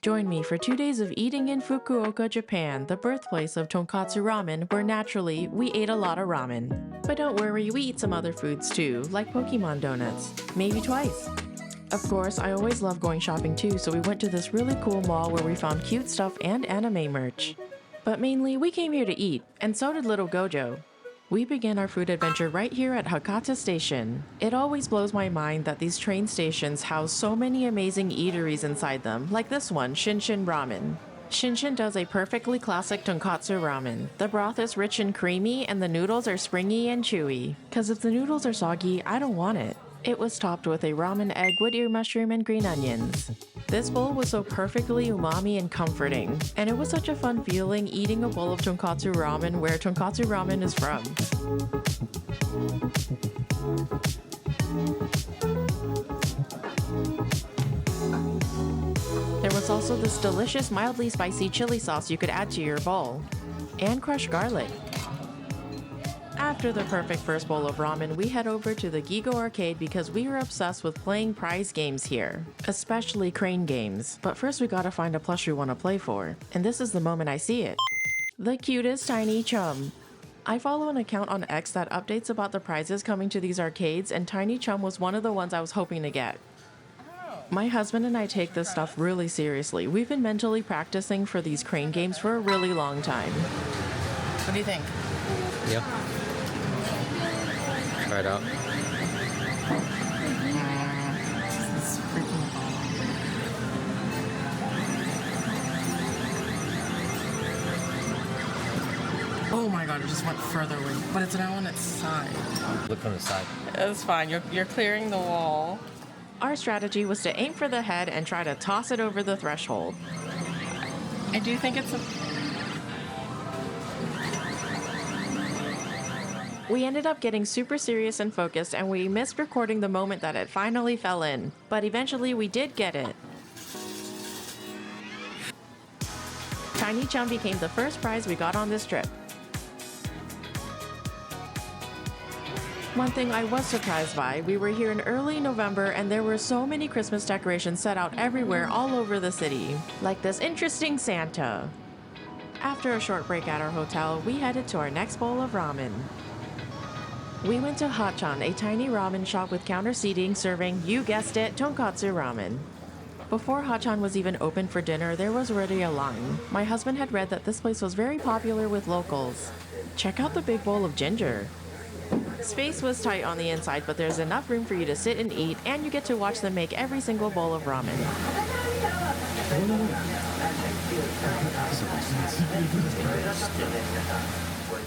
Join me for 2 days of eating in Fukuoka, Japan, the birthplace of Tonkotsu Ramen, where naturally, we ate a lot of ramen. But don't worry, we eat some other foods too, like Pokemon donuts. Maybe twice. Of course, I always love going shopping too, so we went to this really cool mall where we found cute stuff and anime merch. But mainly, we came here to eat, and so did little Gojo. We began our food adventure right here at Hakata Station. It always blows my mind that these train stations house so many amazing eateries inside them, like this one, Shin Ramen. Shin does a perfectly classic tonkotsu ramen. The broth is rich and creamy, and the noodles are springy and chewy. Cause if the noodles are soggy, I don't want it. It was topped with a ramen egg, wood ear mushroom, and green onions. This bowl was so perfectly umami and comforting, and it was such a fun feeling eating a bowl of tonkotsu ramen where tonkotsu ramen is from. There was also this delicious mildly spicy chili sauce you could add to your bowl, and crushed garlic. After the perfect first bowl of ramen, we head over to the GiGO arcade because we are obsessed with playing prize games here, especially crane games. But first we gotta find a plush we want to play for, and this is the moment I see it. The cutest tiny chum. I follow an account on X that updates about the prizes coming to these arcades, and Tiny Chum was one of the ones I was hoping to get. My husband and I take this stuff really seriously. We've been mentally practicing for these crane games for a really long time. What do you think? Yep. Try it out. It's freaking oh my god, it just went further away. But it's now on its side. Look from the side. It's fine, you're clearing the wall. Our strategy was to aim for the head and try to toss it over the threshold. I do think it's a... We ended up getting super serious and focused, and we missed recording the moment that it finally fell in. But eventually we did get it. Tiny Chum became the first prize we got on this trip. One thing I was surprised by, we were here in early November and there were so many Christmas decorations set out everywhere all over the city, like this interesting Santa. After a short break at our hotel, we headed to our next bowl of ramen. We went to Hacchan, a tiny ramen shop with counter seating serving, you guessed it, tonkotsu ramen. Before Hacchan was even open for dinner, there was already a line. My husband had read that this place was very popular with locals. Check out the big bowl of ginger. Space was tight on the inside, but there's enough room for you to sit and eat, and you get to watch them make every single bowl of ramen.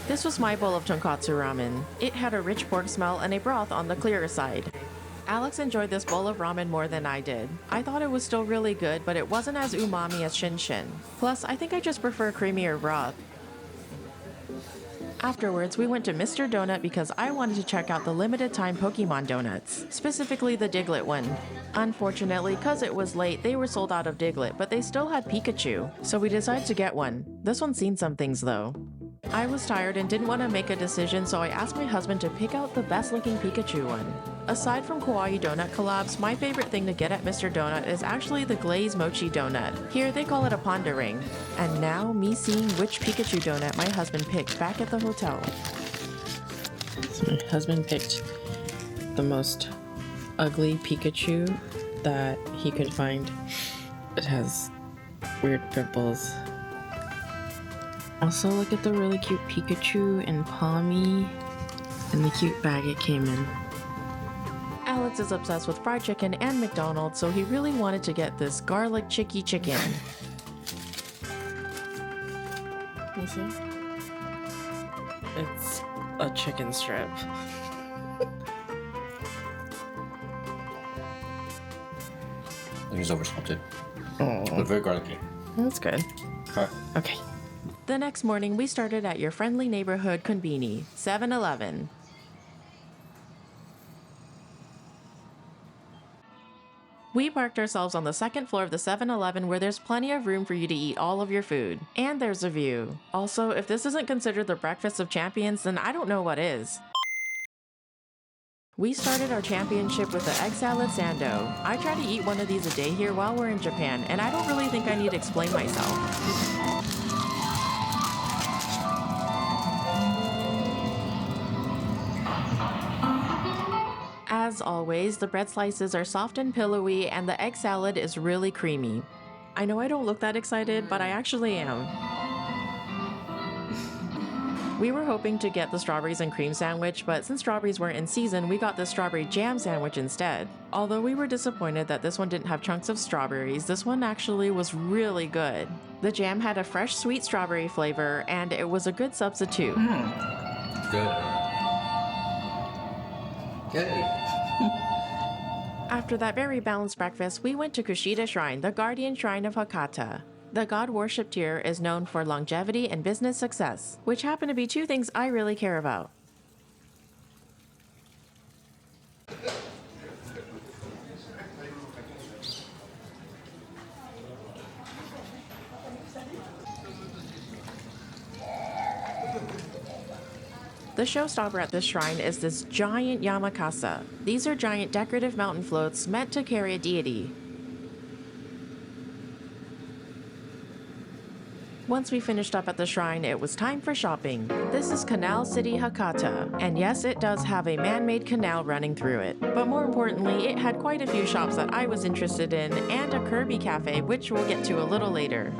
This was my bowl of tonkotsu ramen. It had a rich pork smell and a broth on the clearer side. Alex enjoyed this bowl of ramen more than I did. I thought it was still really good, but it wasn't as umami as Shin. Plus, I think I just prefer creamier broth. Afterwards, we went to Mr. Donut because I wanted to check out the limited time Pokemon donuts, specifically the Diglett one. Unfortunately, cause it was late, they were sold out of Diglett, but they still had Pikachu, so we decided to get one. This one's seen some things though. I was tired and didn't want to make a decision, so I asked my husband to pick out the best looking Pikachu one. Aside from kawaii donut collabs, my favorite thing to get at Mr. Donut is actually the glazed mochi donut. Here they call it a panda ring. And now, me seeing which Pikachu donut my husband picked back at the hotel. So my husband picked the most ugly Pikachu that he could find. It has weird pimples. Also, look at the really cute Pikachu and Palmy and the cute bag it came in. Alex is obsessed with fried chicken and McDonald's, so he really wanted to get this garlic chicky chicken. You see? It's a chicken strip. It was oversalted. Oh, But very garlicky. that's good. Okay. Okay. The next morning, we started at your friendly neighborhood konbini, 7-Eleven. We parked ourselves on the second floor of the 7-Eleven where there's plenty of room for you to eat all of your food. And there's a view. Also, if this isn't considered the breakfast of champions, then I don't know what is. We started our championship with the egg salad sando. I try to eat one of these a day here while we're in Japan, and I don't really think I need to explain myself. As always, the bread slices are soft and pillowy, and the egg salad is really creamy. I know I don't look that excited, but I actually am. We were hoping to get the strawberries and cream sandwich, but since strawberries weren't in season, we got the strawberry jam sandwich instead. Although we were disappointed that this one didn't have chunks of strawberries, this one actually was really good. The jam had a fresh sweet strawberry flavor, and it was a good substitute. Good. Yay. After that very balanced breakfast, we went to Kushida Shrine, the guardian shrine of Hakata. The god worshipped here is known for longevity and business success, which happen to be two things I really care about. The showstopper at this shrine is this giant yamakasa. These are giant decorative mountain floats meant to carry a deity. Once we finished up at the shrine, it was time for shopping. This is Canal City, Hakata, and yes, it does have a man-made canal running through it. But more importantly, it had quite a few shops that I was interested in, and a Kirby cafe, which we'll get to a little later.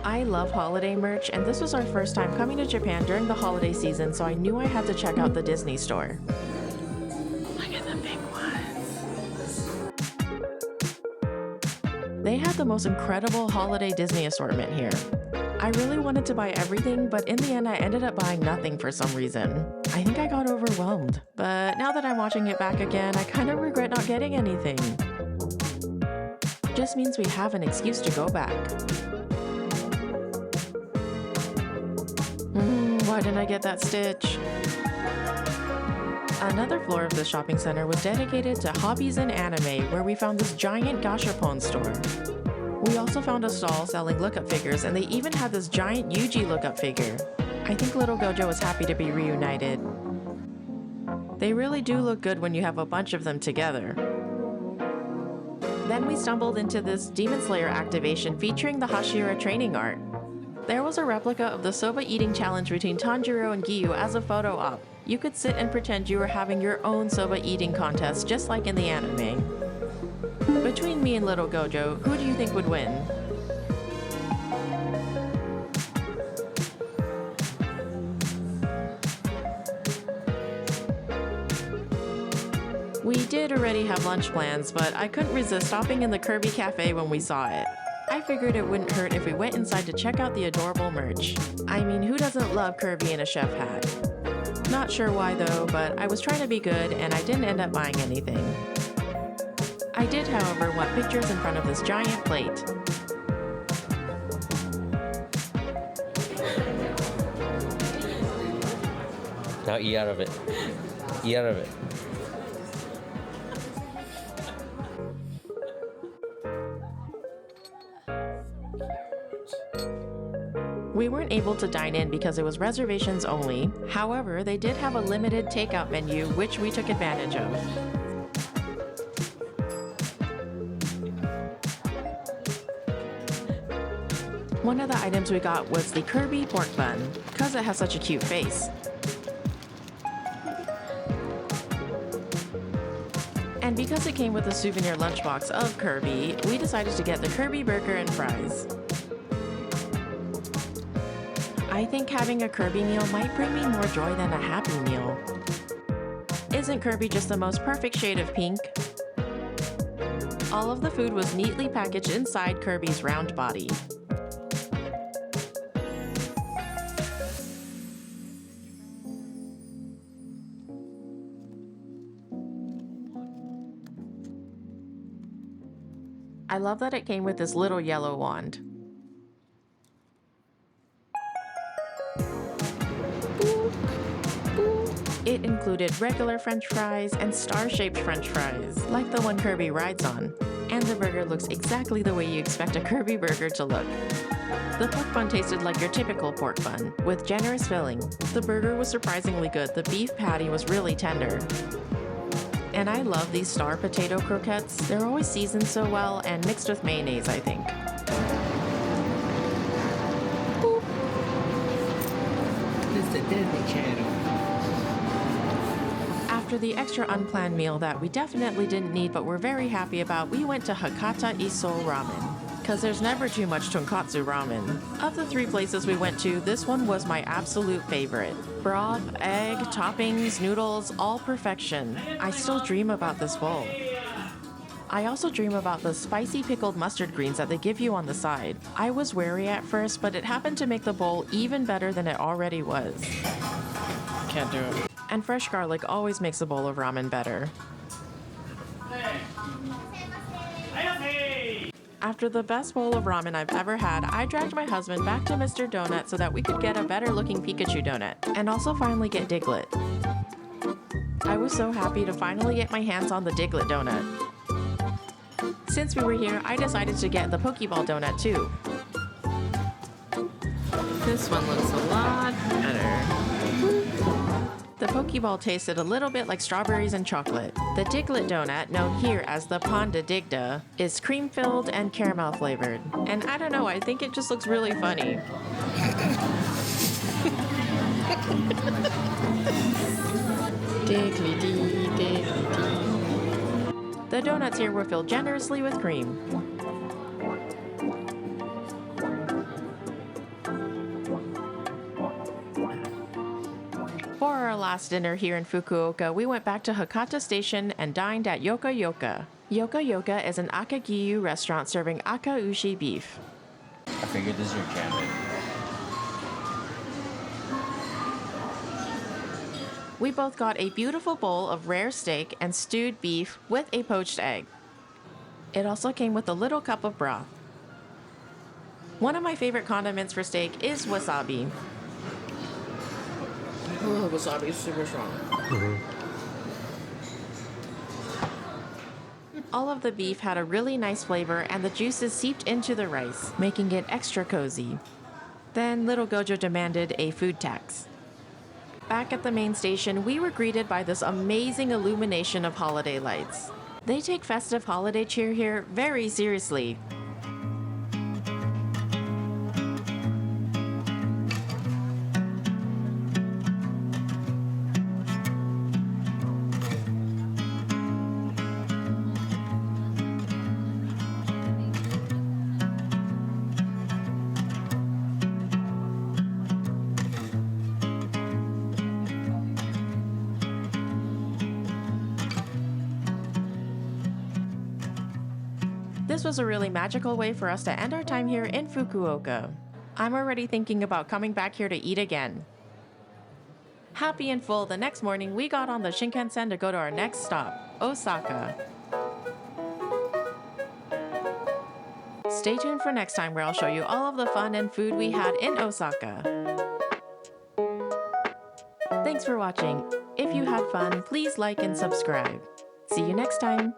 I love holiday merch, and this was our first time coming to Japan during the holiday season, so I knew I had to check out the Disney store. Look at the big ones. They had the most incredible holiday Disney assortment here. I really wanted to buy everything, but in the end I ended up buying nothing for some reason. I think I got overwhelmed. But now that I'm watching it back again, I kind of regret not getting anything. Just means we have an excuse to go back. Why didn't I get that stitch? Another floor of the shopping center was dedicated to hobbies and anime, where we found this giant gashapon store. We also found a stall selling lookup figures, and they even had this giant Yuji lookup figure. I think little Gojo was happy to be reunited. They really do look good when you have a bunch of them together. Then we stumbled into this Demon Slayer activation featuring the Hashira training art. There was a replica of the soba eating challenge between Tanjiro and Giyu as a photo op. You could sit and pretend you were having your own soba eating contest, just like in the anime. Between me and little Gojo, who do you think would win? We did already have lunch plans, but I couldn't resist stopping in the Kirby cafe when we saw it. I figured it wouldn't hurt if we went inside to check out the adorable merch. I mean, who doesn't love Kirby in a chef hat? Not sure why though, but I was trying to be good and I didn't end up buying anything. I did, however, want pictures in front of this giant plate. Now eat out of it. Eat out of it. We weren't able to dine in because it was reservations only. However, they did have a limited takeout menu, which we took advantage of. One of the items we got was the Kirby pork bun, because it has such a cute face. And because it came with a souvenir lunchbox of Kirby, we decided to get the Kirby burger and fries. I think having a Kirby meal might bring me more joy than a Happy Meal. Isn't Kirby just the most perfect shade of pink? All of the food was neatly packaged inside Kirby's round body. I love that it came with this little yellow wand. It included regular french fries and star-shaped french fries, like the one Kirby rides on. And the burger looks exactly the way you expect a Kirby burger to look. The pork bun tasted like your typical pork bun, with generous filling. The burger was surprisingly good. The beef patty was really tender. And I love these star potato croquettes. They're always seasoned so well and mixed with mayonnaise, I think. This is the Disney Channel. After the extra unplanned meal that we definitely didn't need but were very happy about, we went to Hakata Issou Ramen. Because there's never too much Tonkotsu Ramen. Of the 3 places we went to, this one was my absolute favorite. Broth, egg, toppings, noodles, all perfection. I still dream about this bowl. I also dream about the spicy pickled mustard greens that they give you on the side. I was wary at first, but it happened to make the bowl even better than it already was. Can't do it. And fresh garlic always makes a bowl of ramen better. After the best bowl of ramen I've ever had, I dragged my husband back to Mr. Donut so that we could get a better looking Pikachu donut, and also finally get Diglett. I was so happy to finally get my hands on the Diglett donut. Since we were here, I decided to get the Pokeball donut too. This one looks a lot better. The Pokeball tasted a little bit like strawberries and chocolate. The Diglett donut, known here as the Pan de Digda, is cream-filled and caramel flavored. And I don't know, I think it just looks really funny. Diggly-dee, diggly-dee. The donuts here were filled generously with cream. For our last dinner here in Fukuoka, we went back to Hakata Station and dined at Yoka Yoka. Yoka Yoka is an akaushi restaurant serving akaushi beef. I figured this is your gambit. We both got a beautiful bowl of rare steak and stewed beef with a poached egg. It also came with a little cup of broth. One of my favorite condiments for steak is wasabi. Oh, wasabi is super strong. All of the beef had a really nice flavor and the juices seeped into the rice, making it extra cozy. Then little Gojo demanded a food tax. Back at the main station, we were greeted by this amazing illumination of holiday lights. They take festive holiday cheer here very seriously. This was a really magical way for us to end our time here in Fukuoka. I'm already thinking about coming back here to eat again. Happy and full, the next morning we got on the Shinkansen to go to our next stop, Osaka. Stay tuned for next time where I'll show you all of the fun and food we had in Osaka. Thanks for watching. If you had fun, please like and subscribe. See you next time.